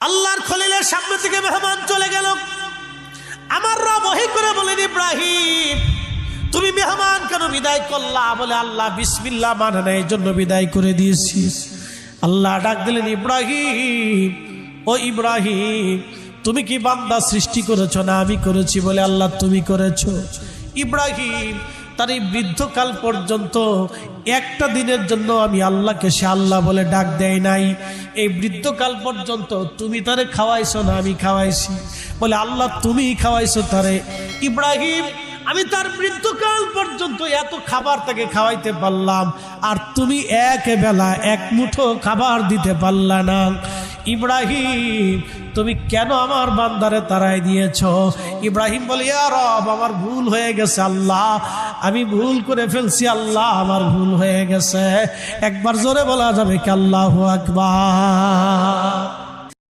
আল্লাহর খলিলের সামনে থেকে মেহমান চলে গেল। আমার রব ওহী করে বলেন, ইব্রাহিম তুমি মেহমান কেন বিদায় করলা? বলে আল্লাহ বিসমিল্লাহ মানে না, এই জন্য বিদায় করে দিয়েছি। আল্লাহ ডাক দিলেন, ইব্রাহিম ও ইব্রাহিম তুমি কি বান্দা সৃষ্টি করেছো না আমি করেছি? বলে আল্লাহ তুমি করেছো। ইব্রাহিম তার এই বৃদ্ধকাল পর্যন্ত একটা দিনের জন্য আমি আল্লাহকে সে আল্লাহ বলে ডাক দেয় নাই। এই বৃদ্ধকাল পর্যন্ত তুমি তারে খাওয়াইছো না আমি খাওয়াইছি? বলে আল্লাহ তুমি খাওয়াইছো তারে। ইব্রাহিম আমি তার মৃত্যুকাল পর্যন্ত এত খাবার তাকে খাওয়াইতে পারলাম, আর তুমি এক বেলা এক মুঠো খাবার দিতে পারলা না। ইব্রাহিম তুমি কেন আমার বান্দারে তাড়াই দিয়েছ? ইব্রাহিম বলে, ইয়া রব আমার ভুল হয়ে গেছে আল্লাহ, আমি ভুল করে ফেলছি আল্লাহ, আমার ভুল হয়ে গেছে। একবার জোরে বলা যাবে কি আল্লাহু আকবার?